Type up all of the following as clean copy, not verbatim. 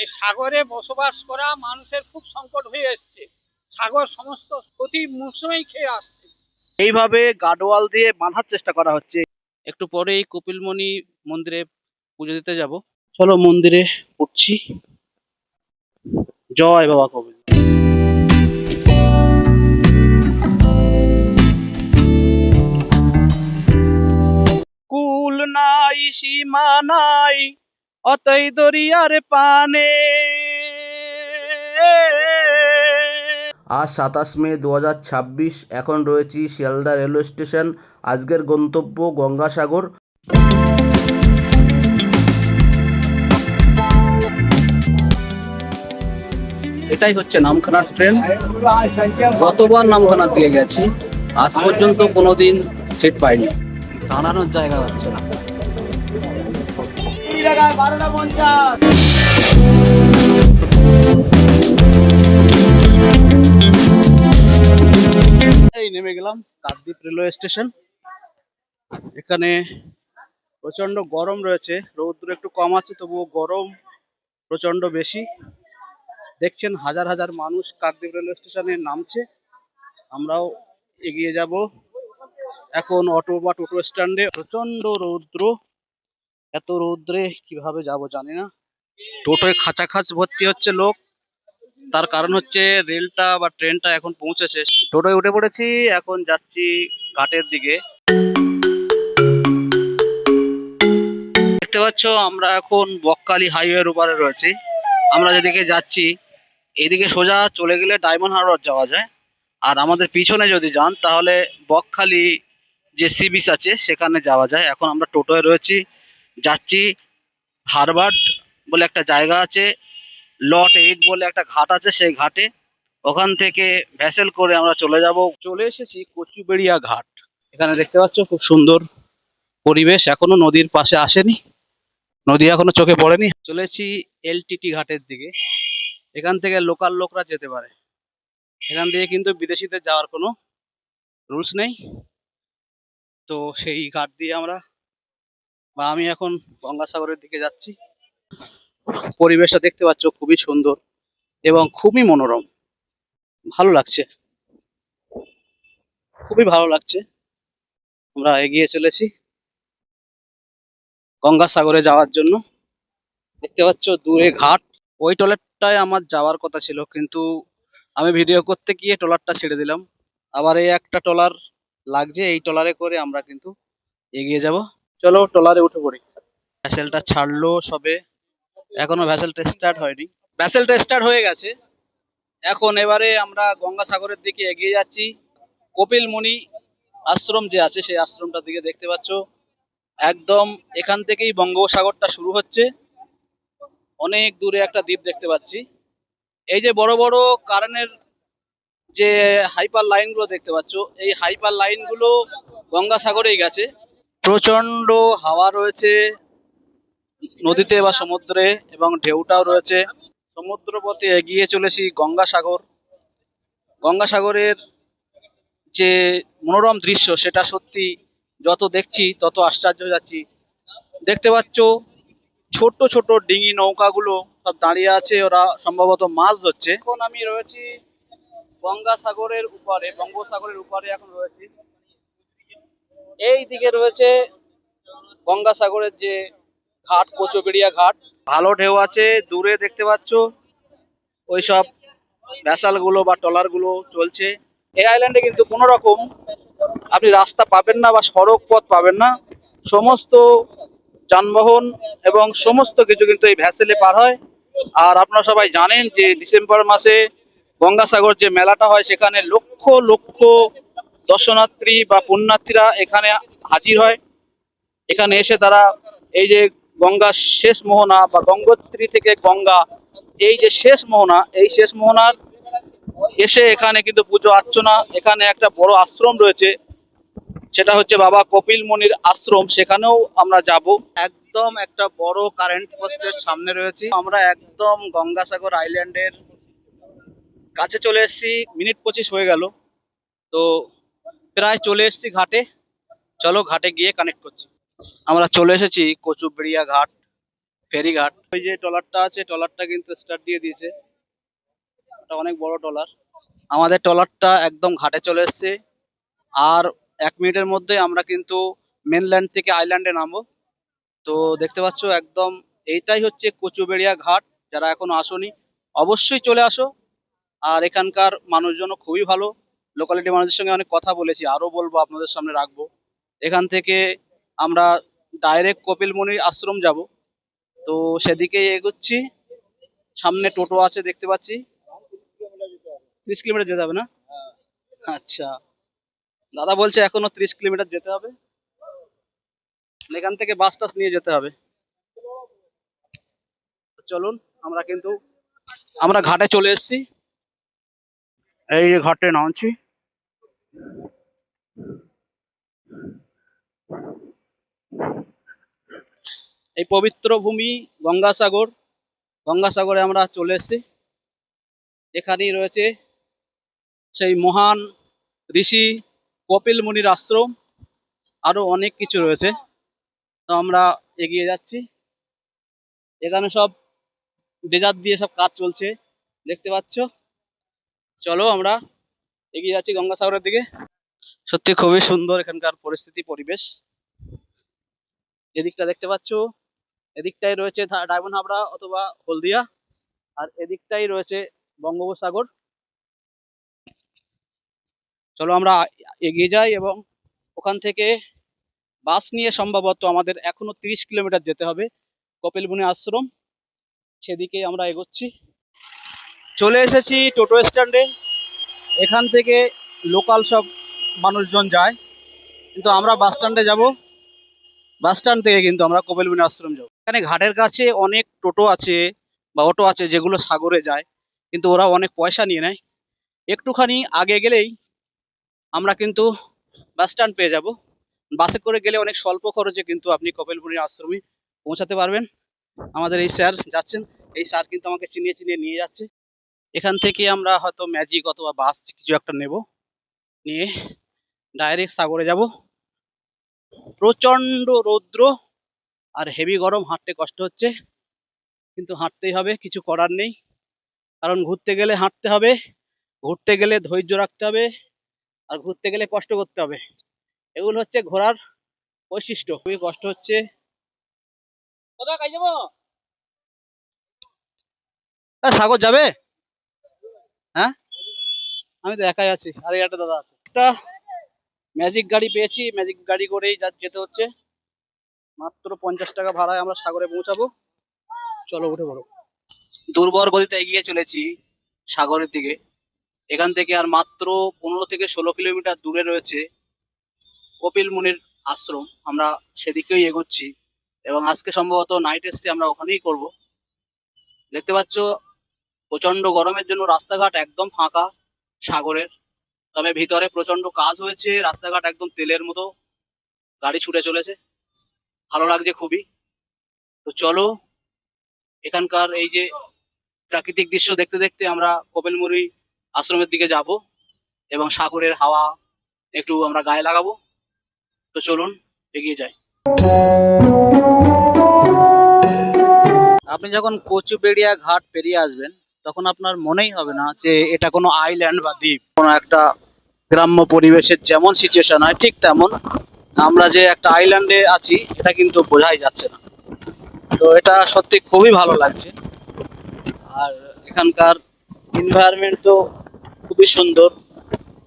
এই সাগরে বসবাস করা মানুষের খুব সংকট হয়ে এসছে। সাগর সমস্ত প্রতি মৌসুমেই খেয়ে আসছে। এইভাবে গার্ডওয়াল দিয়ে বাঁধার চেষ্টা করা হচ্ছে। একটু পরেই কপিলমুনি মন্দিরে পুজো দিতে যাব। চলো মন্দিরে উঠছি। জয় বাবা কপিল। কুল নাই সীমা নাই অতই দরিয়ার পানে। আজ 27 মে 2026। এখন রয়েছি শিয়ালদা রেলওয়ে স্টেশন। আজকের গন্তব্য গঙ্গাসাগর। এটাই হচ্ছে নামখানার ট্রেন। গতবার নামখানা দিয়ে গেছি, আজ পর্যন্ত কোনোদিন সিট পাইনি, দাঁড়ানোর জায়গা হচ্ছে না। এই নেমে গেলাম কাকদ্বীপ রেলওয়ে স্টেশন। এখানে প্রচন্ড গরম রয়েছে, রৌদ্র একটু কম আছে, তবুও গরম প্রচন্ড বেশি। দেখছেন হাজার হাজার মানুষ কাকদ্বীপ রেলওয়ে স্টেশনে নামছে। আমরাও এগিয়ে যাব। এখন অটো বা টোটো স্ট্যান্ডে প্রচন্ড রৌদ্র। এত রৌদ্রে কিভাবে যাব জানি না। টোটোয় খাচাখাচ ভর্তি হচ্ছে লোক। তার কারণ হচ্ছে রেলটা বা ট্রেনটা এখন পৌঁছেছে। টোটোয় উঠে পড়েছি, এখন যাচ্ছি ঘাটের দিকে। দেখতে পাচ্ছ আমরা এখন বকখালি হাইওয়ের উপরে রয়েছি। আমরা যেদিকে যাচ্ছি এইদিকে সোজা চলে গেলে ডায়মন্ড হারবার যাওয়া যায়, আর আমাদের পিছনে যদি যান তাহলে বকখালি যে সি বিচ আছে সেখানে যাওয়া যায়। এখন আমরা টোটোয় রয়েছি, যাচ্ছি হারবার্ট বলে একটা জায়গা আছে, লট 8 বলে একটা ঘাট আছে, সেই ঘাটে। ওখান থেকে ভ্যাসেল করে আমরা চলে যাব। চলে এসেছি কচুবেড়িয়া ঘাট। এখানে দেখতে পাচ্ছ খুব সুন্দর পরিবেশ, এখনো নদীর পাশে আসেনি, নদী এখনো চোখে পড়েনি। চলেছি এলটিটি ঘাটের দিকে। এখান থেকে লোকাল লোকরা যেতে পারে, এখান দিয়ে কিন্তু বিদেশিদের যাওয়ার কোনো রুলস নেই। তো সেই ঘাট দিয়ে আমরা বা আমি এখন গঙ্গাসাগরের দিকে যাচ্ছি। পরিবেশটা দেখতে পাচ্ছ খুবই সুন্দর এবং খুবই মনোরম, ভালো লাগছে, খুবই ভালো লাগছে। আমরা এগিয়ে চলেছি গঙ্গাসাগরে যাওয়ার জন্য। দেখতে পাচ্ছ দূরে ঘাট। ওই ট্রলারটায় আমার যাওয়ার কথা ছিল, কিন্তু আমি ভিডিও করতে গিয়ে ট্রলারটা ছেড়ে দিলাম। আবার এই একটা ট্রলার লাগছে, এই ট্রলারে করে আমরা কিন্তু এগিয়ে যাব। চলো ট্রলারে উঠে পড়ি। ভ্যাসেলটা ছাড়লো সবে, এখনো ভ্যাসেলটা স্টার্ট হয়নি। ভ্যাসেলটা স্টার্ট হয়ে গেছে। এখন এবারে আমরা গঙ্গাসাগরের দিকে এগিয়ে যাচ্ছি। কপিলমুনি আশ্রম যে আছে সেই আশ্রমটার দিকে। দেখতে পাচ্ছ একদম এখান থেকেই বঙ্গোপসাগরটা শুরু হচ্ছে। অনেক দূরে একটা দ্বীপ দেখতে পাচ্ছি। এই যে বড় বড় কারেন্টের যে হাইপার লাইন গুলো দেখতে পাচ্ছ, এই হাইপার লাইন গুলো গঙ্গাসাগরেই গেছে। প্রচন্ড হাওয়া রয়েছে নদীতে বা সমুদ্রে, এবং ঢেউটাও রয়েছে। সমুদ্রপথে এগিয়ে চলেছি গঙ্গাসাগর। গঙ্গাসাগরের যে মনোরম দৃশ্য সেটা সত্যি যত দেখছি তত আশ্চর্য হয়ে যাচ্ছি। দেখতে পাচ্ছ ছোট ছোট ডিঙি নৌকাগুলো সব দাঁড়িয়ে আছে, ওরা সম্ভবত মাছ ধরছে। এখন আমি রয়েছি গঙ্গাসাগরের উপরে, বঙ্গোপসাগরের উপরে এখন রয়েছি। এই দিকে রয়েছে গঙ্গাসাগরের যে ঘাট, কচুবেড়িয়া ঘাট। ভালো ঢেউ আছে। দূরে দেখতে পাচ্ছ ওইসব ভ্যাসাল গুলো বা ট্রলার গুলো চলছে। এই আইল্যান্ডে কিন্তু কোনো রকম আপনি রাস্তা পাবেন না বা সড়ক পথ পাবেন না। সমস্ত যানবাহন এবং সমস্ত কিছু কিন্তু এই ভ্যাসেলে পার হয়। আর আপনারা সবাই জানেন যে ডিসেম্বর মাসে গঙ্গাসাগর যে মেলাটা হয়, সেখানে লক্ষ লক্ষ দর্শনার্থী বা পুণ্যার্থীরা এখানে হাজির হয়। এখানে এসে তারা এই যে গঙ্গার শেষ মোহনা বা গঙ্গোত্রী থেকে গঙ্গা, এই যে শেষ মোহনা, এই শেষ মোহনার এসে এখানে কিন্তু পুজো অর্চনা। এখানে একটা বড় আশ্রম রয়েছে, সেটা হচ্ছে বাবা কপিল মুনির আশ্রম, সেখানেও আমরা যাব। একদম একটা বড় কারেন্ট পোস্টের সামনে রয়েছি আমরা। একদম গঙ্গাসাগর আইল্যান্ডের কাছে চলে এসেছি। মিনিট 25 হয়ে গেল, তো প্রায় চলে এসেছি ঘাটে। চলো ঘাটে গিয়ে কানেক্ট করছি। আমরা চলে এসেছি কচুবেড়িয়া ঘাট। ফেরিঘাট। ওই যে ট্রলারটা আছে, ট্রলারটা কিন্তু স্টার্ট দিয়ে দিয়েছে। এটা অনেক বড় ট্রলার। আমাদের ট্রলারটা একদম ঘাটে চলে এসেছে। আর 1 মিনিটের মধ্যে আমরা কিন্তু মেনল্যান্ড থেকে আইল্যান্ডে নামবো। তো দেখতে পাচ্ছ একদম এইটাই হচ্ছে কচুবেড়িয়া ঘাট। যারা এখনো আসোনি অবশ্যই চলে আসো। আর এখানকার মানুষজনও খুবই ভালো। লোকালিটি মানুষের সঙ্গে অনেক কথা বলেছি, আরো বলবো, আপনাদের সামনে রাখবো। এখান থেকে আমরা ডাইরেক্ট কপিলমুনির আশ্রম যাব। তো সেদিকে এগোচ্ছি। সামনে টোটো আছে দেখতে পাচ্ছি। 30 কিলোমিটার যেতে হবে না? আচ্ছা, দাদা বলছে এখনো 30 কিলোমিটার যেতে হবে। এখান থেকে বাস টাস নিয়ে যেতে হবে। চলুন, আমরা ঘাটে চলে এসেছি। এই যে ঘাটে নামছি। এই পবিত্র ভূমি গঙ্গাসাগর, গঙ্গাসাগরে আমরা চলে এসেছি। এখানেই রয়েছে সেই মহান ঋষি কপিল মুনির আশ্রম, আরো অনেক কিছু রয়েছে। তো আমরা এগিয়ে যাচ্ছি। এখানে সব ডেজার দিয়ে সব কাজ চলছে দেখতে পাচ্ছ। চলো আমরা এগিয়ে যাচ্ছি গঙ্গাসাগরের দিকে। সত্যি খুবই সুন্দর এখানকার পরিস্থিতি, পরিবেশ। এদিকটা দেখতে পাচ্ছ, এদিকটাই রয়েছে ডায়মন্ড হাবড়া অথবা হলদিয়া, আর এদিকটাই রয়েছে বঙ্গোপসাগর। চলো আমরা এগিয়ে যাই এবং ওখান থেকে বাস নিয়ে সম্ভবত আমাদের এখনো 30 কিলোমিটার যেতে হবে কপিল মুনি আশ্রম। সেদিকেই আমরা এগোচ্ছি। চলে এসেছি টোটো স্ট্যান্ডে। এখান থেকে লোকাল সব মানুষজন যায়, কিন্তু আমরা বাস স্ট্যান্ডে যাব। বাস স্ট্যান্ড থেকে কিন্তু আমরা কপিল মুনি আশ্রম যাব। এখানে ঘাটের কাছে অনেক টোটো আছে বা অটো আছে যেগুলো সাগরে যায়, কিন্তু ওরা অনেক পয়সা নিয়ে নেয়। একটুখানি আগে গেলেই আমরা কিন্তু বাস স্ট্যান্ড পেয়ে যাব। বাসে করে গেলে অনেক স্বল্প খরচে কিন্তু আপনি কপিল মুনির আশ্রমে পৌঁছাতে পারবেন। আমাদের এই স্যার যাচ্ছেন, এই স্যার কিন্তু আমাকে চিনিয়ে চিনিয়ে নিয়ে যাচ্ছে। এখান থেকে আমরা হয়তো ম্যাজিক অথবা বাস কিছু একটা নেব, নিয়ে ডাইরেক্ট সাগরে যাব। প্রচন্ড রৌদ্র আর হেভি গরম, হাঁটতে কষ্ট হচ্ছে, কিন্তু হাঁটতেই হবে, কিছু করার নেই। কারণ ঘুরতে গেলে হাঁটতে হবে, ঘুরতে গেলে ধৈর্য রাখতে হবে, আর ঘুরতে গেলে কষ্ট করতে হবে। এগুলো হচ্ছে ঘোরার বৈশিষ্ট্য। খুবই কষ্ট হচ্ছে। কোথায় কাজ যাবো? সাগর যাবে? হ্যাঁ, আমি তো একাই আছি, আর একটা দাদা আছে। একটা ম্যাজিক গাড়ি পেয়েছি, ম্যাজিক গাড়ি করেই যেতে হচ্ছে। মাত্র 50 টাকা ভাড়ায় আমরা সাগরে পৌঁছাবো। চলো উঠে পড়ো। দুর্বল গতিতে এগিয়ে চলেছি সাগরের দিকে। এখান থেকে আর মাত্র 15 থেকে 16 কিলোমিটার দূরে রয়েছে কপিল মুনির আশ্রম। আমরা সেদিকেই এগোচ্ছি এবং আজকে সম্ভবত নাইট স্টে আমরা ওখানেই করব। দেখতে পাচ্ছ প্রচন্ড গরমের জন্য রাস্তাঘাট একদম ফাঁকা সাগরের। তবে ভিতরে প্রচন্ড কাজ হয়েছে, রাস্তাঘাট একদম তেলের মতো, গাড়ি ছুটে চলেছে, ভালো লাগছে খুবই। তো চলো এখানকার এই যে প্রাকৃতিক দৃশ্য দেখতে দেখতে আমরা কপিলমুনি আশ্রমের দিকে যাব এবং সাগরের হাওয়া একটু আমরা গায়ে লাগাবো। তো চলুন এগিয়ে যাই। আপনি যখন কচুবেড়িয়া ঘাট পেরিয়ে আসবেন তখন আপনার মনেই হবে না যে এটা কোনো আইল্যান্ড বা দ্বীপ। কোনো একটা গ্রাম্য পরিবেশের যেমন সিচুয়েশন হয় ঠিক তেমন আমরা যে একটা আইল্যান্ডে আছি এটা কিন্তু বোঝাই যাচ্ছে না। তো এটা সত্যি খুবই ভালো লাগছে। আর এখানকার এনভায়রনমেন্ট তো খুবই সুন্দর।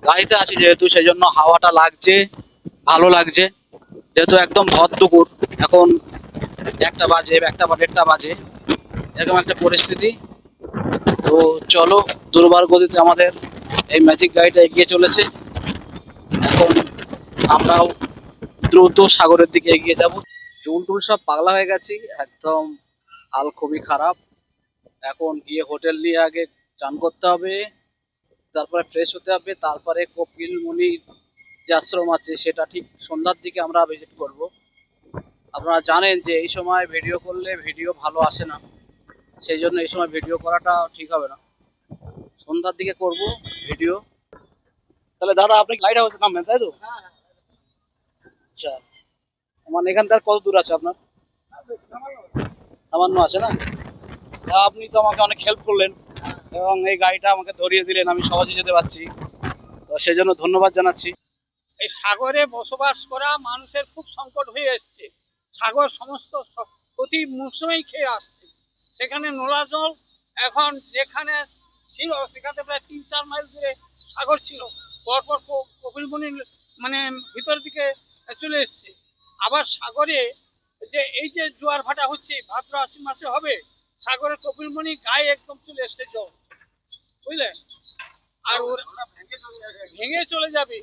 গাড়িতে আছি যেহেতু সেই জন্য হাওয়াটা লাগছে, ভালো লাগছে। যেহেতু একদম ভর দুপুর, এখন 1টা বাজে, 1টা বা 1:30টা বাজে, এরকম একটা পরিস্থিতি। তো চলো, দুর্বার গতিতে আমাদের এই ম্যাজিক গাড়িটা এগিয়ে চলেছে। এখন আমরাও দ্রুত সাগরের দিকে এগিয়ে যাব। চুল টুল সব পাগলা হয়ে গেছি একদম, হাল খুবই খারাপ। এখন গিয়ে হোটেল নিয়ে আগে চান করতে হবে, তারপরে ফ্রেশ হতে হবে, তারপরে কপিল মুনির যে আশ্রম আছে সেটা ঠিক সন্ধ্যার দিকে আমরা ভিজিট করব। আপনারা জানেন যে এই সময় ভিডিও করলে ভিডিও ভালো আসে না, সেই জন্য এই সময় ভিডিও করাটা ঠিক হবে না। সন্ধ্যার দিকে করব ভিডিও। তাহলে দাদা আপনি লাইট হাউসে নামবেন তাই তো? আচ্ছা, মানে এখানকার কত দূর আছে আপনার? সামান্য আছে না? আপনি তো আমাকে অনেক হেল্প করলেন এবং এই গাড়িটা আমাকে ধরিয়ে দিলেন, আমি সহজে যেতে পারছি, তো সেই জন্য ধন্যবাদ জানাচ্ছি। এই সাগরে বসবাস করা মানুষের খুব সংকট হয়ে এসছে। সাগর সমস্ত প্রতি মৌসুমেই খেয়ে আসছে। সেখানে নোলা জল এখন যেখানে ছিল সেখানে প্রায় 3-4 মাইল দূরে সাগর ছিল, পরপর কপিলমুনির মানে ভিতর দিকে চলে এসছে। আবার সাগরে যে এই যে জোয়ার ভাটা হচ্ছে ভাদ্র আশ্বিন মাসে হবে, সাগরের কপিলমুনি গায়ে একদম চলে এসছে জল, বুঝলেন? আর ওরা ভেঙে চলে যাবে।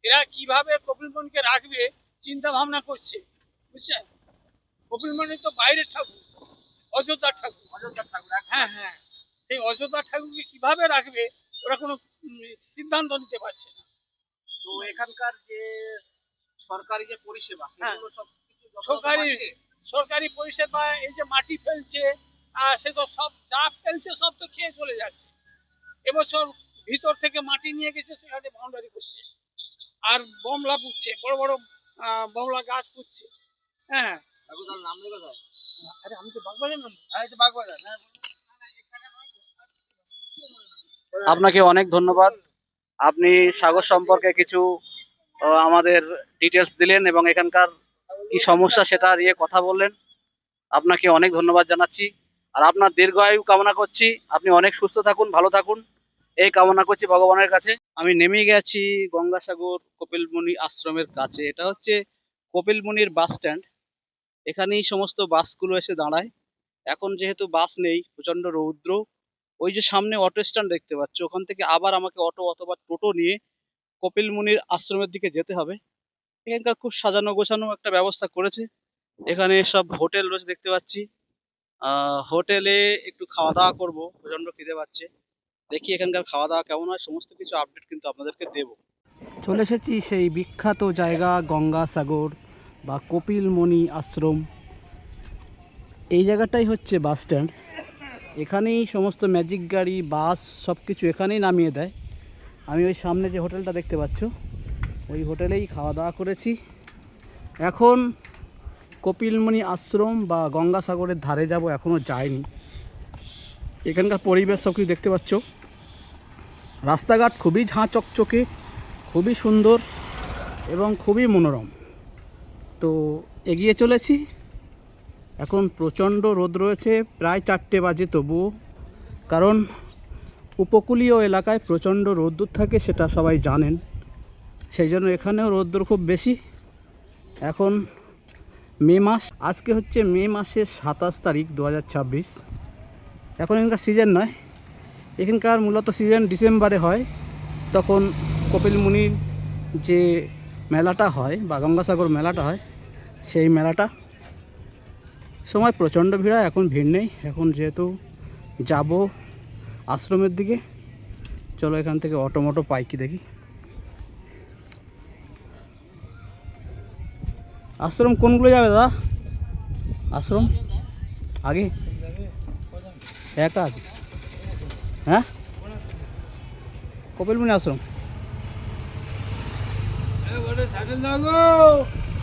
এরা কিভাবে কপিলমুনিকে রাখবে চিন্তা ভাবনা করছে, বুঝছেন? কপিলমুনি তো বাইরের ঠাকুর, অযোধ্যার ঠাকুর। হ্যাঁ হ্যাঁ, সেই অযোধ্যা ঠাকুরকে কিভাবে রাখবে ওরা কোনো সিদ্ধান্ত নিতে পারছে না। তো এখানকার যে সরকারি যে পরিষেবা, হ্যাঁ, সেগুলো সবকিছু সরকারি পরিষেবা, এই যে মাটি ফেলছে সে তো সব যা ফেলছে সব তো খেয়ে চলে যাচ্ছে। এবছর ভিতর থেকে মাটি নিয়ে গেছে, সেখানে বাউন্ডারি করছে আর বমলা পুঁতছে, বড় বড় বমলা গাছ পুঁতছে। হ্যাঁ, নাম লেখা যায়। আরে আমি তো বাগবাজার নাম। আপনাকে অনেক ধন্যবাদ। আপনি সাগর সম্পর্কে কিছু আমাদের ডিটেলস দিলেন এবং এখানকার কি সমস্যা সেটা নিয়ে কথা বললেন। আপনাকে অনেক ধন্যবাদ জানাচ্ছি আর আপনার দীর্ঘায়ু কামনা করছি। আপনি অনেক সুস্থ থাকুন, ভালো থাকুন, এই কামনা করছি ভগবানের কাছে। আমি নেমে গেছি গঙ্গাসাগর কপিলমুনি আশ্রমের কাছে। এটা হচ্ছে কপিলমুনির বাস স্ট্যান্ড। এখানেই সমস্ত বাসগুলো এসে দাঁড়ায়। এখন যেহেতু বাস নেই, প্রচন্ড রৌদ্র, ওই যে সামনে অটো স্ট্যান্ড দেখতে পাচ্ছ, ওখান থেকে আবার আমাকে অটো অথবা টোটো নিয়ে কপিলমুনির আশ্রমের দিকে যেতে হবে। এখানকার খুব সাজানো গোছানো একটা ব্যবস্থা করেছে। এখানে সব হোটেল রয়েছে দেখতে পাচ্ছি। হোটেলে একটু খাওয়া দাওয়া করবো, প্রচন্ড খিদে পাচ্ছে। দেখি এখানকার খাওয়া দাওয়া কেমন হয়, সমস্ত কিছু আপডেট কিন্তু আপনাদেরকে দেবো। চলে এসেছি সেই বিখ্যাত জায়গা গঙ্গাসাগর বা কপিলমুনি আশ্রম। এই জায়গাটাই হচ্ছে বাস স্ট্যান্ড। এখানেই সমস্ত ম্যাজিক গাড়ি, বাস সব কিছু এখানেই নামিয়ে দেয়। আমি ওই সামনে যে হোটেলটা দেখতে পাচ্ছ, ওই হোটেলেই খাওয়া দাওয়া করেছি। এখন কপিলমুনি আশ্রম বা গঙ্গাসাগরের ধারে যাব, এখনও যাইনি। এখানকার পরিবেশ সব কিছু দেখতে পাচ্ছ। রাস্তাঘাট খুবই ঝাঁ চকচকে, খুবই সুন্দর এবং খুবই মনোরম। তো এগিয়ে চলেছি। এখন প্রচণ্ড রোদ রয়েছে, প্রায় 4টে বাজে, তবুও কারণ উপকূলীয় এলাকায় প্রচণ্ড রোদ্দুর থাকে, সেটা সবাই জানেন। সেই জন্য এখানেও রোদ্দুর খুব বেশি। এখন মে মাস, আজকে হচ্ছে মে মাসের 27 তারিখ 2026। এখন এখানকার সিজন নয়, এখানকার মূলত সিজন ডিসেম্বরে হয়। তখন কপিলমুনির যে মেলাটা হয় বা গঙ্গাসাগর মেলাটা হয়, সেই মেলাটা সময় প্রচণ্ড ভিড় হয়। এখন ভিড় নেই। এখন যেহেতু যাব আশ্রমের দিকে, চলো এখান থেকে অটো পাই কি দেখি। আশ্রম কোনগুলো যাবে দাদা? আশ্রম আগে একা আছে। হ্যাঁ, কপিলমুনি আশ্রম।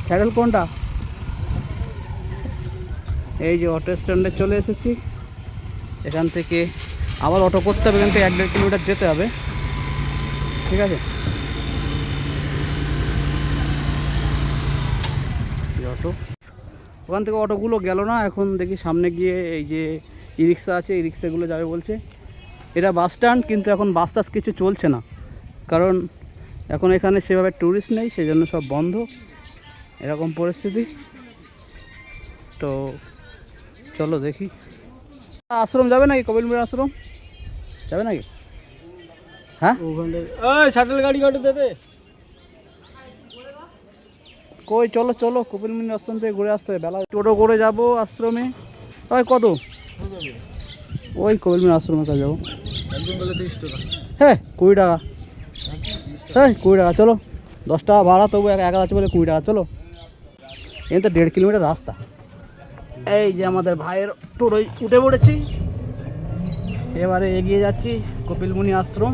স্যাডেল কোনটা? এই যে অটো স্ট্যান্ডে চলে এসেছি। এখান থেকে আবার অটো করতে হবে, এখান থেকে 1-1.5 কিলোমিটার যেতে হবে। ঠিক আছে, অটো ওখান থেকে অটোগুলো গেল না। এখন দেখি সামনে গিয়ে এই যে ই রিক্সা আছে, এই রিক্সাগুলো যাবে বলছে। এটা বাস স্ট্যান্ড, কিন্তু এখন বাস টাস কিছু চলছে না, কারণ এখন এখানে সেভাবে ট্যুরিস্ট নেই, সেই জন্য সব বন্ধ, এরকম পরিস্থিতি। তো চলো দেখি। আশ্রম যাবে নাকি? কপিলমুনি আশ্রম যাবে নাকি? হ্যাঁ, ওখানে শাটল গাড়ি দে। কই চলো চলো, কপিলমুনি আশ্রম থেকে ঘুরে আসতে হবে। বেলা টোটো করে যাবো আশ্রমে। ওই কত? ওই কপিলমুনি আশ্রমের কাছে যাবো। হ্যাঁ 20 টাকা। হ্যাঁ 20 টাকা, চলো। 10 টাকা ভাড়া, তবু একা আছে বলে 20 টাকা। চলো, এই তো 1.5 কিলোমিটার রাস্তা। এই যে আমাদের ভাইয়ের টোটোয় উঠে পড়েছি, এবারে এগিয়ে যাচ্ছি কপিলমুনি আশ্রম।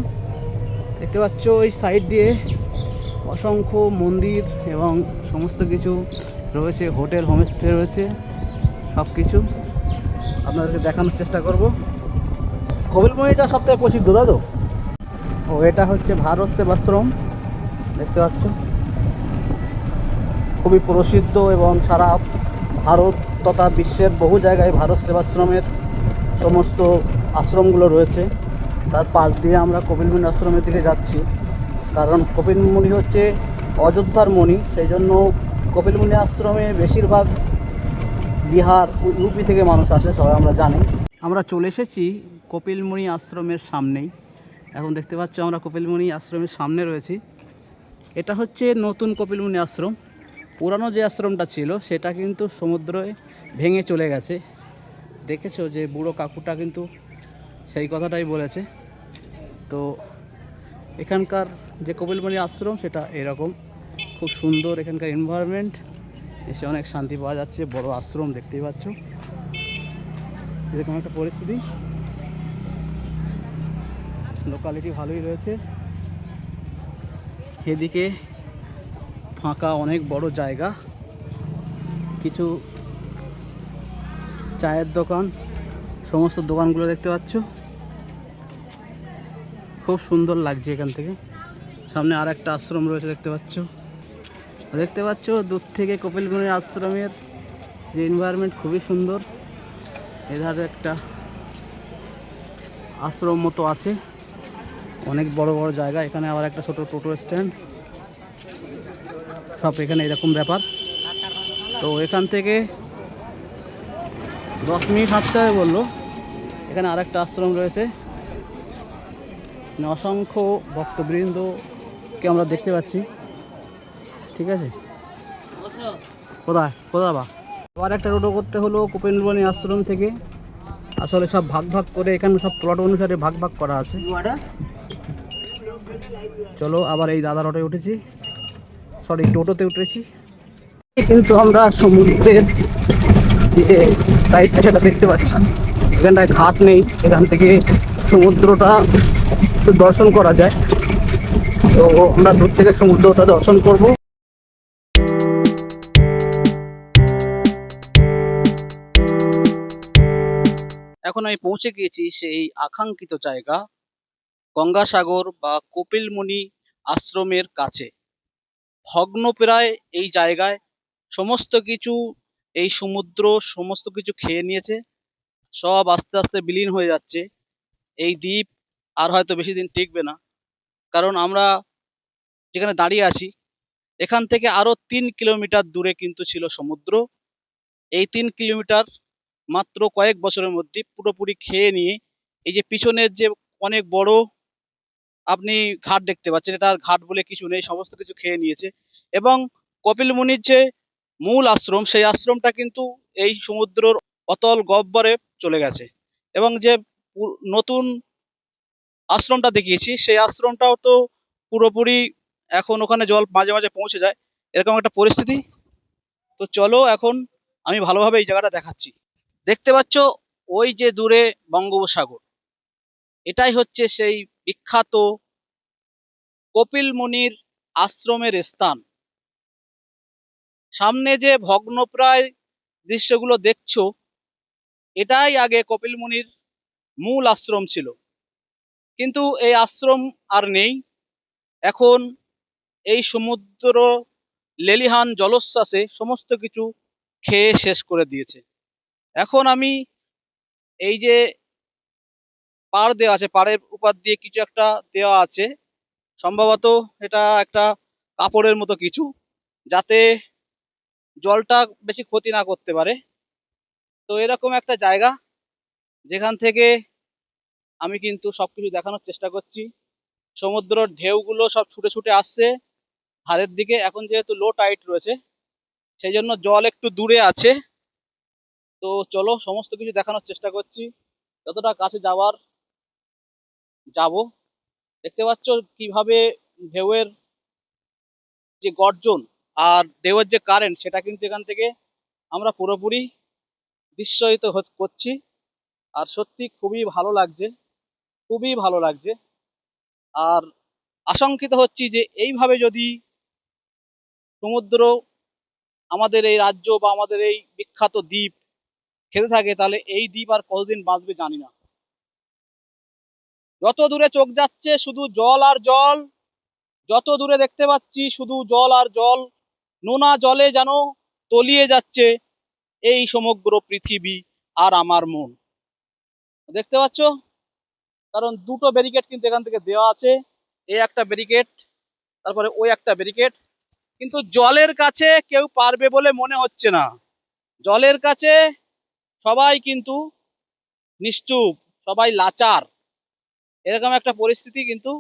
দেখতে পাচ্ছ ওই সাইড দিয়ে অসংখ্য মন্দির এবং সমস্ত কিছু রয়েছে, হোটেল হোমস্টে রয়েছে, সব কিছু। আপনাদেরকে দেখানোর চেষ্টা করব। কপিলমুনিটা সবথেকে প্রসিদ্ধ, তাই তো? ও, এটা হচ্ছে ভারত সেবাশ্রম, দেখতে পাচ্ছ, খুবই প্রসিদ্ধ এবং সারা ভারত তথা বিশ্বের বহু জায়গায় ভারত সেবাশ্রমের সমস্ত আশ্রমগুলো রয়েছে। তার পাশ দিয়ে আমরা কপিলমুনি আশ্রমের দিকে যাচ্ছি, কারণ কপিলমুনি হচ্ছে অযোধ্যার মণি, সেই জন্য কপিলমুনি আশ্রমে বেশিরভাগ বিহার ইউপি থেকে মানুষ আসে, সবাই আমরা জানি। আমরা চলে এসেছি কপিলমুনি আশ্রমের সামনেই। এখন দেখতে পাচ্ছ আমরা কপিলমুনি আশ্রমের সামনে রয়েছি। এটা হচ্ছে নতুন কপিলমুনি আশ্রম। পুরানো যে আশ্রমটা ছিল সেটা কিন্তু সমুদ্রে ভেঙে চলে গেছে। দেখেছো যে বুড়ো কাকুটা কিন্তু সেই কথাটাই বলেছে। তো এখানকার যে কপিলমুনি আশ্রম সেটা এরকম, খুব সুন্দর এখানকার এনভায়রনমেন্ট, এসে অনেক শান্তি পাওয়া যাচ্ছে। বড় আশ্রম, দেখতেই পাচ্ছ এরকম একটা পরিস্থিতি। লোকালিটি ভালোই রয়েছে, এদিকে ফাঁকা অনেক বড় জায়গা, কিছু চায়ের দোকান, সমস্ত দোকানগুলো দেখতে পাচ্ছ, খুব সুন্দর লাগছে এখান থেকে। সামনে আর একটা আশ্রম রয়েছে দেখতে পাচ্ছ দূর থেকে কপিলমুনি আশ্রমের যে এনভায়রনমেন্ট খুবই সুন্দর। এধারে একটা আশ্রম মতো আছে, অনেক বড় বড় জায়গা। এখানে আবার একটা ছোট টোটো স্ট্যান্ড, সব এখানে এরকম ব্যাপার। তো এখান থেকে 10 মিনিট হাঁটতে হবে বললো। এখানে আর একটা আশ্রম রয়েছে, অসংখ্য ভক্তবৃন্দকে আমরা দেখতে পাচ্ছি। ঠিক আছে, কোথায় বা আবার একটা টোটো করতে হলো কপিলমুনি আশ্রম থেকে। আসলে সব ভাগ ভাগ করে এখানে সব প্লট অনুসারে ভাগ ভাগ করা আছে। চলো, আবার এই দাদার অটোয় উঠেছি, সরি টোটোতে উঠেছি। কিন্তু আমরা সমুদ্রের যে সাইডটা সেটা দেখতে পাচ্ছি, এখানটায় ঘাট নেই, এখান থেকে সমুদ্রটা দর্শন করা যায়। তো আমরা দূর থেকে সমুদ্রটা দর্শন করব। এখন আমি পৌঁছে গিয়েছি সেই আকাঙ্ক্ষিত জায়গা, গঙ্গাসাগর বা কপিলমুনি আশ্রমের কাছে। ভগ্নপ্রায় এই জায়গায় সমস্ত কিছু, এই সমুদ্র সমস্ত কিছু খেয়ে নিয়েছে, সব আস্তে আস্তে বিলীন হয়ে যাচ্ছে। এই দ্বীপ আর হয়তো বেশি দিন টিকবে না, কারণ আমরা যেখানে দাঁড়িয়ে আছি এখান থেকে আরো 3 কিলোমিটার দূরে কিন্তু ছিল সমুদ্র। এই 3 কিলোমিটার মাত্র কয়েক বছরের মধ্যে পুরোপুরি খেয়ে নিয়ে, এই যে পিছনের যে অনেক বড় আপনি ঘাট দেখতে পাচ্ছেন, এটা আর ঘাট বলে কিছু নেই, সমস্ত কিছু খেয়ে নিয়েছে। এবং কপিলমুনির যে মূল আশ্রম, সেই আশ্রমটা কিন্তু এই সমুদ্রের অতল গহ্বরে চলে গেছে। এবং যে নতুন আশ্রমটা দেখিয়েছি সেই আশ্রমটাও তো পুরোপুরি এখন ওখানে জল মাঝে মাঝে পৌঁছে যায়, এরকম একটা পরিস্থিতি। তো চলো এখন আমি ভালোভাবে এই জায়গাটা দেখাচ্ছি। দেখতে পাচ্ছ ওই যে দূরে বঙ্গোপসাগর, এটাই হচ্ছে সেই বিখ্যাত কপিলমুনির আশ্রমের স্থান। সামনে যে ভগ্নপ্রায় দৃশ্যগুলো দেখছো, এটাই আগে কপিলমুনির মূল আশ্রম ছিল। কিন্তু এই আশ্রম আর নেই, এখন এই সমুদ্র লেলিহান জলোচ্ছ্বাসে সমস্ত কিছু খেয়ে শেষ করে দিয়েছে। এখন আমি এই যে পাড় দেওয়া আছে, পাড়ের উপর দিয়ে কিছু একটা দেওয়া আছে, সম্ভবত এটা একটা কাপড়ের মতো কিছু, যাতে জলটা বেশি ক্ষতি না করতে পারে। তো এরকম একটা জায়গা যেখান থেকে আমি কিন্তু সবকিছু দেখানোর চেষ্টা করছি। সমুদ্রের ঢেউগুলো সব ছুটে ছুটে আসছে ধারের দিকে। এখন যেহেতু লো টাইড রয়েছে সেই জন্য জল একটু দূরে আছে। তো চলো সমস্ত কিছু দেখানোর চেষ্টা করছি, যতটা কাছে যাওয়ার যাব। দেখতে পাচ্ছ কিভাবে ঢেউয়ের যে গর্জন আর ঢেউয়ের যে কারেন্ট, সেটা কিন্তু এখান থেকে আমরা পুরোপুরি দৃশ্যায়িত করছি। আর সত্যি খুবই ভালো লাগছে, খুবই ভালো লাগছে। আর আশঙ্কিত হচ্ছি যে এইভাবে যদি সমুদ্র আমাদের এই রাজ্য বা আমাদের এই বিখ্যাত দ্বীপ খেতে থাকে তাহলে এই দ্বীপ আর কতদিন বাঁচবে জানি না। যত দূরে চোখ যাচ্ছে শুধু জল আর জল, যত দূরে দেখতে পাচ্ছি শুধু জল আর জল, নোনা জলে যেন তলিয়ে যাচ্ছে এই সমগ্র পৃথিবী আর আমার মন। দেখতে পাচ্ছ, কারণ দুটো ব্যারিকেড কিন্তু এখান থেকে দেওয়া আছে, এই একটা ব্যারিকেড, তারপরে ওই একটা ব্যারিকেড, কিন্তু জলের কাছে কেউ পারবে বলে মনে হচ্ছে না। জলের কাছে সবাই কিন্তু নিশ্চুপ, সবাই লাচার, এরকম একটা পরিস্থিতি কিন্তু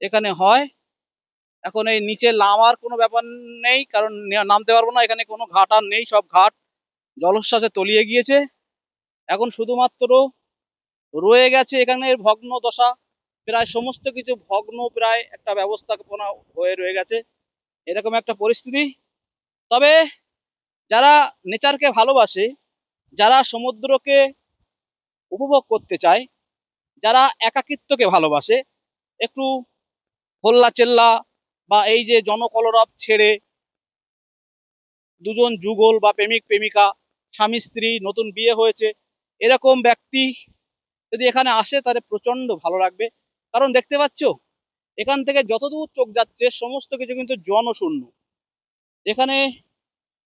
এখানে হয়। এখন এই নিচে নামার কোনো ব্যাপার নেই, কারণ নামতে পারবো না, এখানে কোনো ঘাট আর নেই, সব ঘাট জলোচ্ছ্বাসে তলিয়ে গিয়েছে। এখন শুধুমাত্র রয়ে গেছে এখানে ভগ্ন দশা, প্রায় সমস্ত কিছু ভগ্ন, প্রায় একটা ব্যবস্থাপনা হয়ে রয়ে গেছে, এরকম একটা পরিস্থিতি। তবে যারা নেচারকে ভালোবাসে, যারা সমুদ্রকে উপভোগ করতে চায়, যারা একাকিত্বকে ভালোবাসে, একটু হোল্লা চেল্লা বা এই যে জনকলরব ছেড়ে দুজন যুগল বা প্রেমিক প্রেমিকা, স্বামী স্ত্রী, নতুন বিয়ে হয়েছে, এরকম ব্যক্তি যদি এখানে আসে তাহলে প্রচন্ড ভালো লাগবে। কারণ দেখতে পাচ্ছ এখান থেকে যতদূর চোখ যাচ্ছে সমস্ত কিছু কিন্তু জনশূন্য, এখানে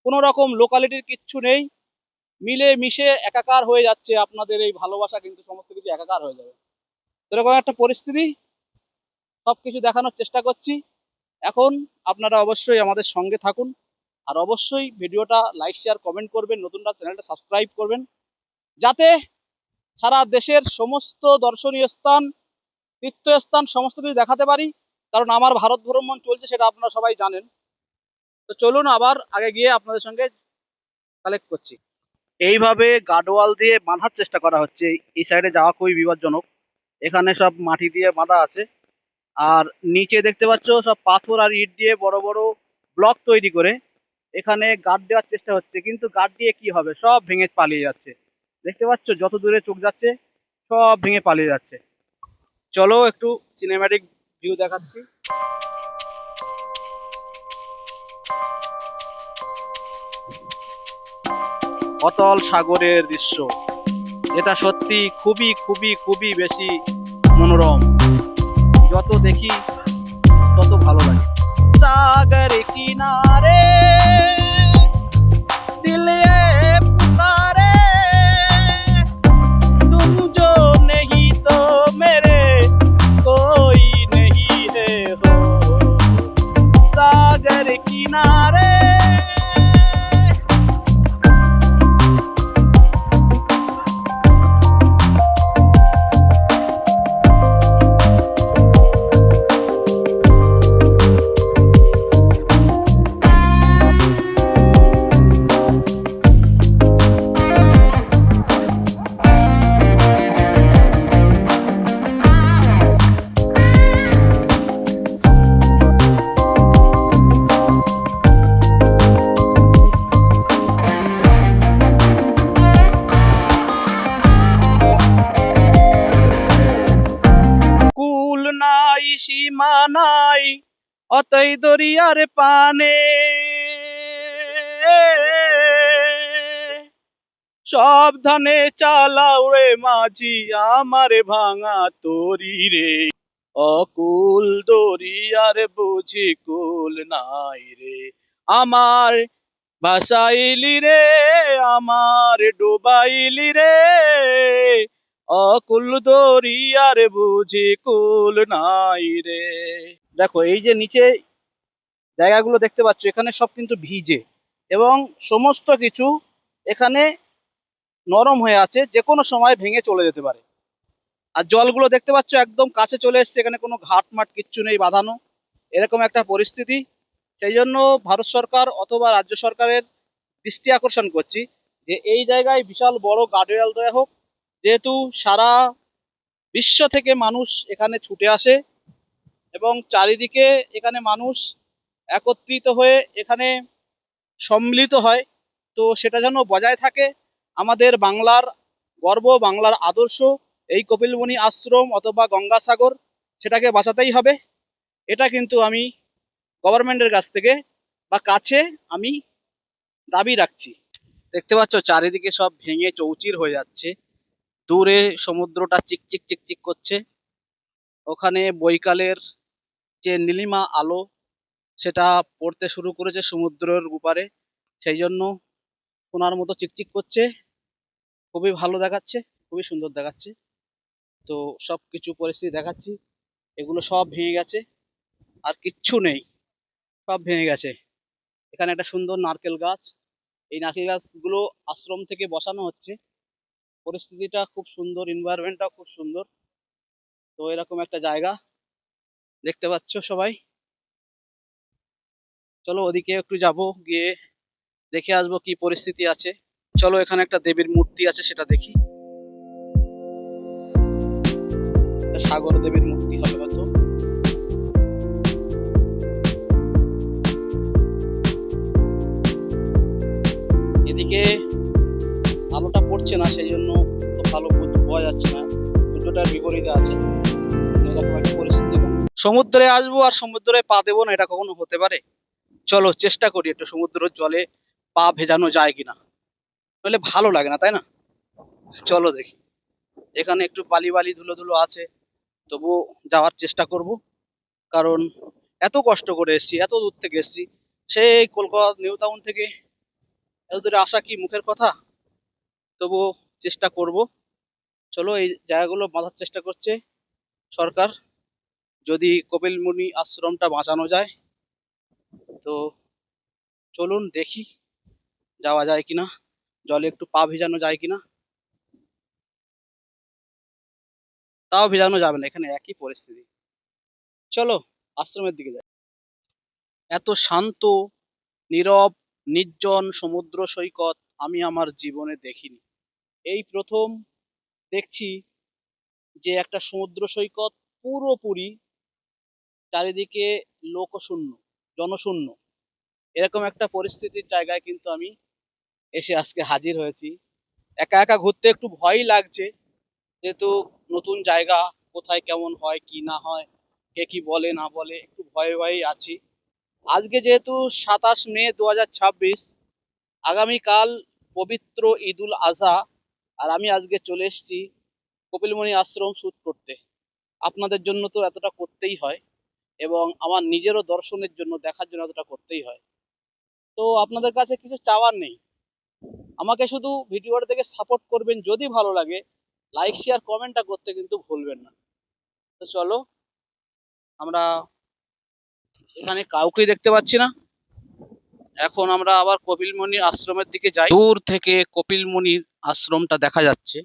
কোনো রকম লোকালিটির কিচ্ছু নেই, মিলে মিশে একাকার হয়ে যাচ্ছে। আপনাদের এই ভালোবাসা কিন্তু সমস্ত কিছু একাকার হয়ে যাবে, এরকম একটা পরিস্থিতি। সবকিছু দেখানোর চেষ্টা করছি। এখন আপনারা অবশ্যই আমাদের সঙ্গে থাকুন, আর অবশ্যই ভিডিওটা লাইক শেয়ার কমেন্ট করবেন, নতুনরা চ্যানেলটা সাবস্ক্রাইব করবেন, যাতে সারা দেশের সমস্ত দর্শনীয় স্থান, তীর্থস্থান সমস্ত কিছু দেখাতে পারি। কারণ আমার ভারত ভ্রমণ চলছে, সেটা আপনারা সবাই জানেন। তো চলুন আবার আগে গিয়ে আপনাদের সঙ্গে কালেক্ট করছি। এইভাবে গার্ডওয়াল দিয়ে বাঁধার চেষ্টা করা হচ্ছে, এই সাইডে যাওয়া খুবই বিপজ্জনক, এখানে সব মাটি দিয়ে বাঁধা আছে। আর নিচে দেখতে পাচ্ছ সব পাথর আর ইট দিয়ে বড় বড় ব্লক তৈরি করে এখানে গার্ড দেওয়ার চেষ্টা হচ্ছে, কিন্তু গার্ড দিয়ে কি হবে, সব ভেঙে পালিয়ে যাচ্ছে। দেখতে পাচ্ছ যত দূরে চোখ যাচ্ছে সব ভেঙে পালিয়ে যাচ্ছে। চলো একটু সিনেম্যাটিক ভিউ দেখাচ্ছি। অতল সাগরের দৃশ্য, এটা সত্যি খুবই খুবই খুবই বেশি মনোরম, যত দেখি তত ভালো লাগে। सागर किनारे दिल ये पुकारे, तुम जो नहीं तो मेरे कोई नहीं है हो। सागर किनारे কুল নাই সীমা নাই অতই দরিয়ার পানে, সাবধানে চালাও রে মাঝি আমার ভাঙা তরি রে, অকুল দরিয়ার বুঝি কুল নাই রে, আমার ভাসাইলি রে, আমার ডুবাইলি রে, অকুল দরিয়ার বুঝি কুল নাই রে। দেখো এই যে নিচে জায়গাগুলো দেখতে পাচ্ছ, এখানে সব কিন্তু ভিজে এবং সমস্ত কিছু এখানে নরম হয়ে আছে, যে কোনো সময় ভেঙে চলে যেতে পারে। আর জলগুলো দেখতে পাচ্ছ একদম কাছে চলে এসছে, এখানে কোনো ঘাট মাঠ কিচ্ছু নেই বাঁধানো, এরকম একটা পরিস্থিতি। সেই জন্য ভারত সরকার অথবা রাজ্য সরকারের দৃষ্টি আকর্ষণ করছি যে এই জায়গায় বিশাল বড় গার্ডওয়াল দেওয়া হোক, যেহেতু সারা বিশ্ব থেকে মানুষ এখানে ছুটে আসে এবং চারিদিকে এখানে মানুষ একত্রিত হয়ে এখানে সম্মিলিত হয়, তো সেটা যেন বজায় থাকে। আমাদের বাংলার গর্ব, বাংলার আদর্শ এই কপিলমুনি আশ্রম অথবা গঙ্গাসাগর, সেটাকে বাঁচাতেই হবে। এটা কিন্তু আমি গভর্নমেন্টের কাছ থেকে বা কাছে আমি দাবি রাখছি। দেখতে পাচ্ছ চারিদিকে সব ভেঙে চৌচির হয়ে যাচ্ছে। দূরে সমুদ্রটা চিকচিক চিকচিক করছে। ওখানে বৈকালের যে নীলিমা আলো সেটা পড়তে শুরু করেছে সমুদ্রের উপারে, সেই জন্য সোনার মতো চিকচিক করছে। খুবই ভালো দেখাচ্ছে, খুবই সুন্দর দেখাচ্ছে। তো সব কিছু পরিস্থিতি দেখাচ্ছি। এগুলো সব ভেঙে গেছে, আর কিচ্ছু নেই, সব ভেঙে গেছে। এখানে একটা সুন্দর নারকেল গাছ, এই নারকেল গাছগুলো আশ্রম থেকে বসানো হচ্ছে। পরিস্থিতিটা খুব সুন্দর, এনভায়রনমেন্টটাও খুব সুন্দর। তো এরকম একটা জায়গা দেখতে পাচ্ছ সবাই। চলো ওদিকে একটু যাব, গিয়ে দেখে আসবো কি পরিস্থিতি আছে। চলো এখানে একটা দেবীর মূর্তি আছে, সেটা দেখি। একটা সাগর দেবীর মূর্তি হবে হয়তো। এদিকে আলোটা পড়ছে না, সেই জন্য তো ভালো বোঝা যাচ্ছে না, সূর্যটার বিপরীতে আছে। এরকম একটা পরিস্থিতি। সমুদ্রে আসবো আর সমুদ্রে পা দেবো না, এটা কখনো হতে পারে? চলো চেষ্টা করি একটু সমুদ্রের জলে পা ভেজানো যায় কিনা, নইলে ভালো লাগে না, তাই না? চলো দেখি। এখানে একটু বালি বালি ধুলো ধুলো আছে, তবু যাওয়ার চেষ্টা করব। কারণ এত কষ্ট করে এসেছি, এত দূর থেকে এসেছি, সেই কলকাতা নিউ টাউন থেকে এত দূরে আসা কি মুখের কথা? তবু চেষ্টা করব। চলো এই জায়গাগুলো বাঁধার চেষ্টা করছে সরকার। যদি কপিলমুনি আশ্রমটা বাঁচানো যায় তো চলুন দেখি যাওয়া যায় কিনা, জলে একটু পা ভিজানো যায় কিনা। তাও ভিজানো যাবে না, এখানে একই পরিস্থিতি। চলো আশ্রমের দিকে যাই। এত শান্ত, নীরব, নির্জন সমুদ্র সৈকত আমি আমার জীবনে দেখিনি। এই প্রথম দেখছি যে একটা সমুদ্র সৈকত পুরোপুরি চারিদিকে লোকশূন্য, জনশূন্য। এরকম একটা পরিস্থিতির জায়গায় কিন্তু আমি এসে আজকে হাজির হয়েছি। একা একা ঘুরতে একটু ভয়ই লাগছে, যেহেতু নতুন জায়গা, কোথায় কেমন হয় কি না হয়, কে কি বলে না বলে, একটু ভয়ে ভয়েই আছি। আজকে যেহেতু 27 মে 2026, আগামীকাল পবিত্র ঈদুল আজহা, আর আমি আজকে চলে এসেছি কপিলমুনি আশ্রম শুট করতে। আপনাদের জন্য তো এতটা করতেই হয়, এবং আমার নিজেরও দর্শনের জন্য, দেখার জন্য এতটা করতেই হয়। তো আপনাদের কাছে কিছু চাওয়ার নেই, আমাকে শুধু ভিডিওটা দেখে সাপোর্ট করবেন। যদি ভালো লাগে লাইক শেয়ার কমেন্টটা করতে কিন্তু ভুলবেন না। তো চলো, আমরা এখানে কাউকেই দেখতে পাচ্ছি না। এখন আমরা আবার কপিলমুনির আশ্রমের দিকে যাই। দূর থেকে কপিলমুনির আশ্রমটা দেখা যাচ্ছে।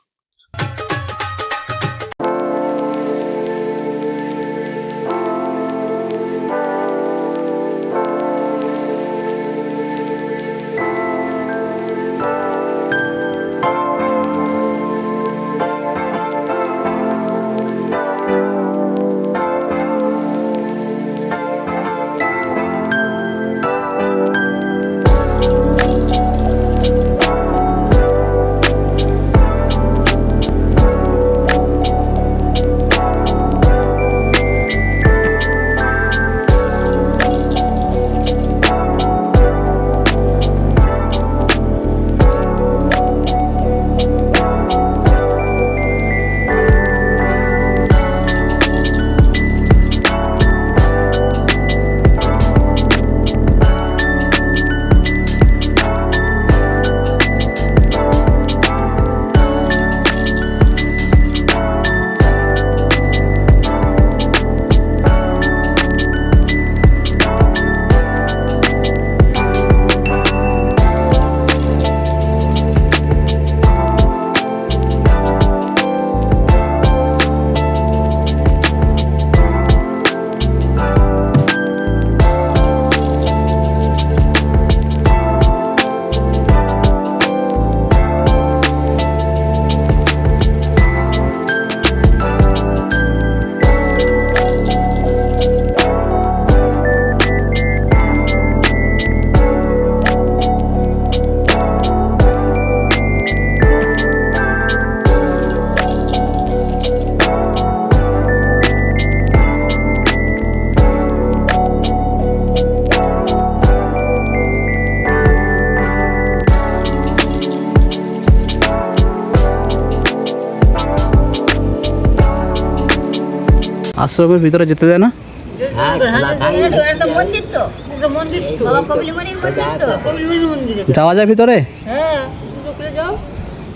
আশ্রমের ভিতরে যেতে দেয় না? যাওয়া যায় ভিতরে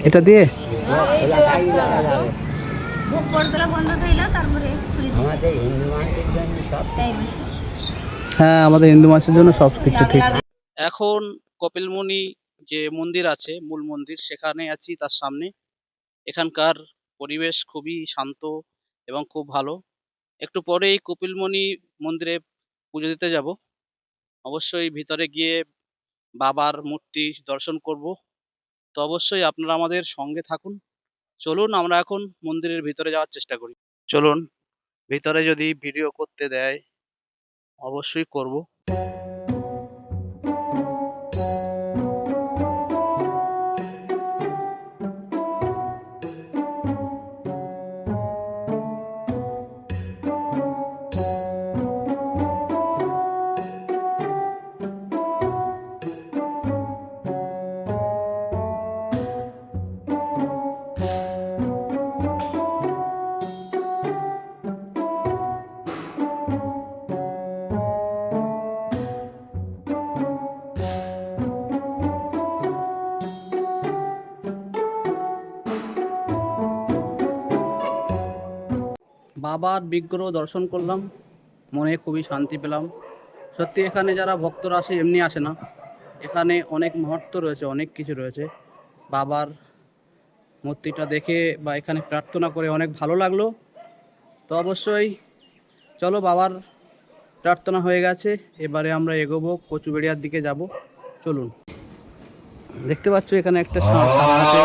এটা দিয়ে? হ্যাঁ, আমাদের হিন্দু মানুষের জন্য সব কিছু ঠিক। এখন কপিলমুনি যে মন্দির আছে, মূল মন্দির, সেখানে আছি তার সামনে। এখানকার পরিবেশ খুবই শান্ত এবং খুব ভালো। একটু পরেই কপিলমুনি মন্দিরে পুজো দিতে যাব। অবশ্যই ভিতরে গিয়ে বাবার মূর্তি দর্শন করব। তো অবশ্যই আপনারা আমাদের সঙ্গে থাকুন। চলুন আমরা এখন মন্দিরের ভিতরে যাওয়ার চেষ্টা করি। চলুন, ভিতরে যদি ভিডিও করতে দেয় অবশ্যই করব। বাবার বিগ্রহ দর্শন করলাম, মনে খুবই শান্তি পেলাম। সত্যি এখানে যারা ভক্তরা আসে এমনি আসে না, এখানে অনেক মহত্ব রয়েছে, অনেক কিছু রয়েছে। বাবার মূর্তিটা দেখে বা এখানে প্রার্থনা করে অনেক ভালো লাগলো। তো অবশ্যই চলো, বাবার প্রার্থনা হয়ে গেছে, এবারে আমরা এগোবো, কচুবেড়িয়ার দিকে যাব। চলুন। দেখতে পাচ্ছ এখানে একটা সাদা আছে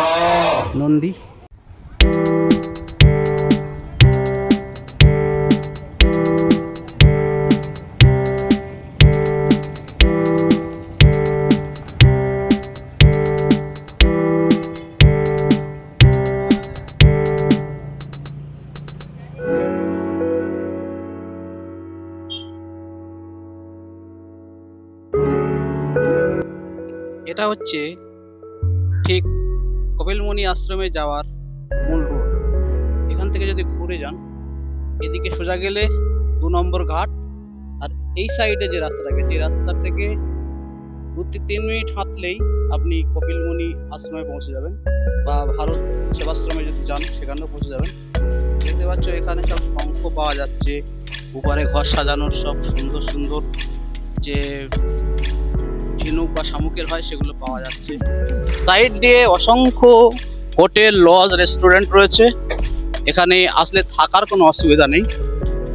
নন্দী। এটা হচ্ছে ঠিক কপিলমুনি আশ্রমে যাওয়ার মূল রোড। এখান থেকে যদি ঘুরে যান, এদিকে সোজা গেলে 2 নম্বর ঘাট, আর এই সাইডে যে রাস্তাটা গেছে এই রাস্তা থেকে 2-3 মিনিট হাঁটলেই আপনি কপিলমুনি আশ্রমে পৌঁছে যাবেন, বা ভারত সেবাশ্রমে যদি যান সেখানেও পৌঁছে যাবেন। দেখতে পাচ্ছ এখানে সব শঙ্খ পাওয়া যাচ্ছে, উপরে ঘর সাজানোর সব সুন্দর সুন্দর যে ঝিনুক বা শামুকের হয় সেগুলো পাওয়া যাচ্ছে। সাইড দিয়ে অসংখ্য হোটেল, লজ, রেস্টুরেন্ট রয়েছে। এখানে আসলে থাকার কোনো অসুবিধা নেই।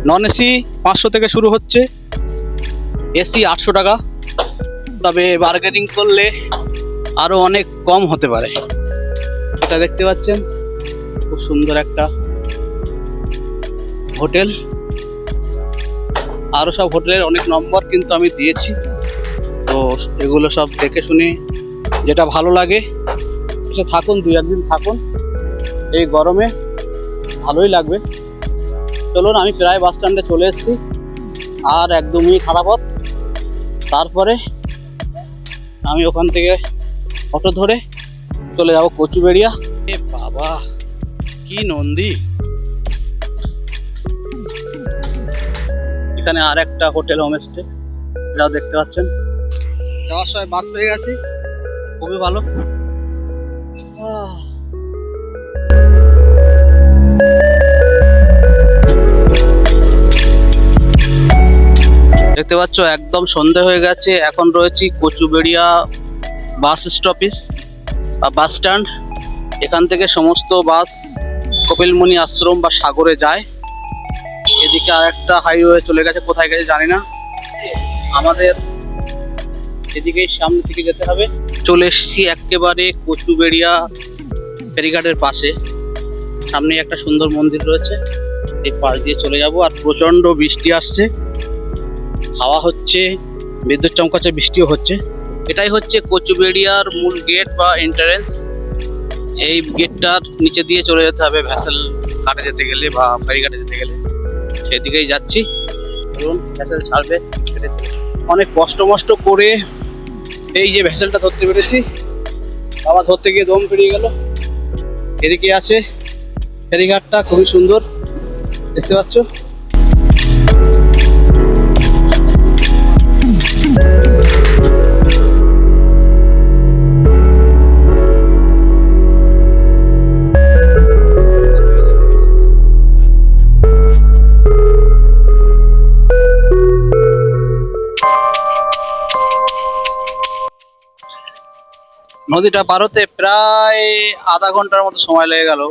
নন এসি 500 থেকে শুরু হচ্ছে, এসি 800 টাকা, তবে বার্গেনিং করলে আরো অনেক কম হতে পারে। এটা দেখতে পাচ্ছেন খুব সুন্দর একটা হোটেল। আরো সব হোটেলের অনেক নম্বর কিন্তু আমি দিয়েছি, তো এগুলো সব দেখে শুনে যেটা ভালো লাগে সে থাকুন, 2-1 দিন থাকুন, এই গরমে ভালোই লাগবে। চলুন, আমি প্রায় বাস স্ট্যান্ডে চলে এসেছি, আর 1-2 মিনিট হাঁটা পথ, তারপরে আমি ওখান থেকে অটো ধরে চলে যাব কচুবেড়িয়া। এ বাবা, কি নন্দী! এখানে আর একটা হোটেল, হোমস্টে, এটাও দেখতে পাচ্ছেন। যাওয়ার সময় বাদ হয়ে গেছে, খুবই ভালো। দেখতে পাচ্ছ একদম সন্ধে হয়ে গেছে। এখন রয়েছি কচুবেড়িয়া বাস স্টপেজ বা বাস স্ট্যান্ড। এখান থেকে সমস্ত বাস কপিলমুনি আশ্রম বা সাগরে যায়। এদিকে আর একটা হাইওয়ে চলে গেছে, কোথায় গেছে জানি না। আমাদের এদিকে সামনে থেকে যেতে হবে। চলে এসেছি একেবারে কচুবেড়িয়া ফেরিঘাটের পাশে। সামনে একটা সুন্দর মন্দির রয়েছে, এই পাশ দিয়ে চলে যাব। আর প্রচন্ড বৃষ্টি আসছে, হাওয়া হচ্ছে, বিদ্যুৎ চমকাচ্ছে, বৃষ্টিও হচ্ছে। এটাই হচ্ছে কচুবেড়িয়ার মূল গেট বা এন্ট্রান্স। এই গেটটার নিচে দিয়ে চলে যেতে হবে ভ্যাসেল ঘাটে যেতে গেলে বা ফেরিঘাটে যেতে গেলে, সেদিকেই যাচ্ছি। ধরুন ভ্যাসেল ছাড়বে, অনেক কষ্ট মষ্ট করে এই যে ভ্যাসেলটা ধরতে পেরেছি। আবার ধরতে গিয়ে দম পেরিয়ে গেল। এদিকে আছে ফেরিঘাটটা, খুবই সুন্দর দেখতে পাচ্ছ। নদীটা পার হতে প্রায় আধা ঘন্টার মতো সময় লেগে গেল।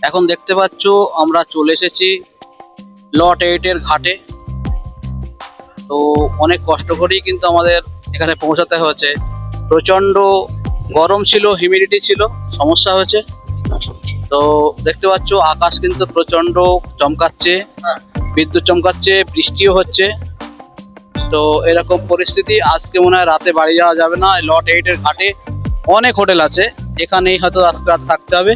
এখন দেখতে পাচ্ছ আমরা চলে এসেছি লট 8 এর ঘাটে। তো অনেক কষ্ট করেই কিন্তু আমাদের এখানে পৌঁছাতে হয়েছে। প্রচন্ড গরম ছিল, হিউমিডিটি ছিল, সমস্যা হয়েছে। তো দেখতে পাচ্ছ আকাশ কিন্তু প্রচন্ড চমকাচ্ছে, বিদ্যুৎ চমকাচ্ছে, বৃষ্টিও হচ্ছে। তো এরকম পরিস্থিতি, আজকে মনে হয় রাতে বাড়ি যাওয়া যাবে না। লট 8 এর ঘাটে অনেক হোটেল আছে, এখানেই হয়তো আজকে রাত থাকতে হবে,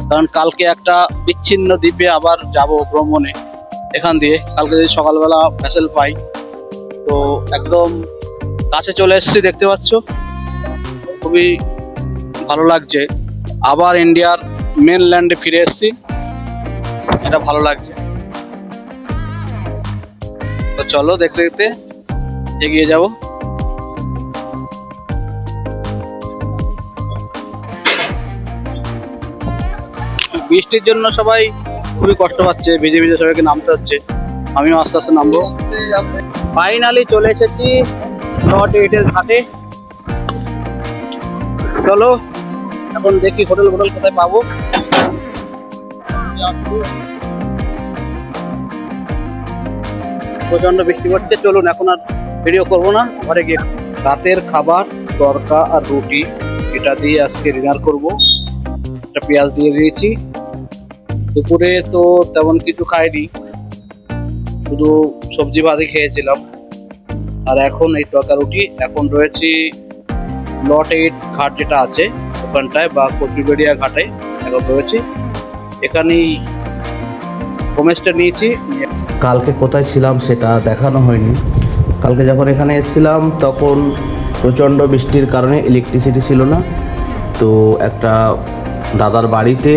কারণ কালকে একটা বিচ্ছিন্ন দ্বীপে আবার যাব ভ্রমণে। এখান দিয়ে কালকে যদি সকালবেলা ভেসেল পাই। তো একদম কাছে চলে এসেছি, দেখতে পাচ্ছ খুবই ভালো লাগছে। আবার ইন্ডিয়ার মেনল্যান্ডে ফিরে এসেছি, এটা ভালো লাগছে। তো চলো দেখতে দেখতে এগিয়ে যাব। বৃষ্টির জন্য সবাই খুবই কষ্ট পাচ্ছে, ভিজে ভিজে সবাইকে নামতে হচ্ছে। আমিও আস্তে আস্তে নামবো। ফাইনালি চলে এসেছি লট 8 এর ঘাটে। চলো এখন দেখি হোটেল কোথায় পাবো। প্রচন্ড বৃষ্টি পড়ছে, চলুন এখন আর ভিডিও করবো না, ঘরে গিয়ে রাতের খাবার তরকা আর রুটি, এটা দিয়ে আজকে ডিনার করব। একটা পেঁয়াজ দিয়ে দিয়েছি। দুপুরে তো তেমন কিছু খাইনি, শুধু সবজি ভাজি খেয়েছিলাম। আর এখন এই তরকা রুটি। এখন রয়েছি লট 8 ঘাট যেটা আছে ওখানটায়, বা কচুবেড়িয়া ঘাটে এখন রয়েছি। এখানেই হোমস্টে নিয়েছি। কালকে কোথায় ছিলাম সেটা দেখানো হয়নি। কালকে যখন এখানে এসেছিলাম তখন প্রচণ্ড বৃষ্টির কারণে ইলেকট্রিসিটি ছিল না। তো একটা দাদার বাড়িতে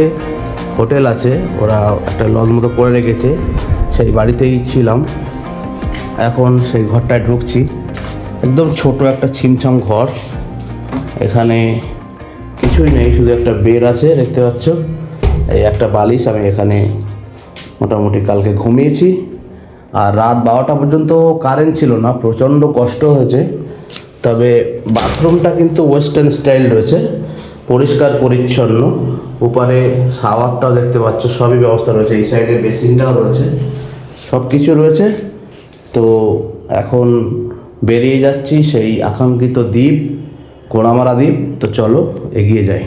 হোটেল আছে, ওরা একটা লজ মতো করে রেখেছে, সেই বাড়িতেই ছিলাম। এখন সেই ঘরটায় ঢুকছি। একদম ছোট একটা ছিমছাম ঘর, এখানে কিছুই নেই, শুধু একটা বেড আছে দেখতে পাচ্ছ, এই একটা বালিশ। আমি এখানে মোটামুটি কালকে ঘুমিয়েছি। আর রাত 12টা পর্যন্ত কারেন্ট ছিল না, প্রচণ্ড কষ্ট হয়েছে। তবে বাথরুমটা কিন্তু ওয়েস্টার্ন স্টাইল রয়েছে, পরিষ্কার পরিচ্ছন্ন। উপরে শাওয়ারটাও দেখতে পাচ্ছ, সবই ব্যবস্থা রয়েছে। এই সাইডে বেসিনটাও রয়েছে, সব কিছু রয়েছে। তো এখন বেরিয়ে যাচ্ছি সেই আকাঙ্ক্ষিত দ্বীপ, ঘোড়ামারা দ্বীপ। তো চলো এগিয়ে যাই।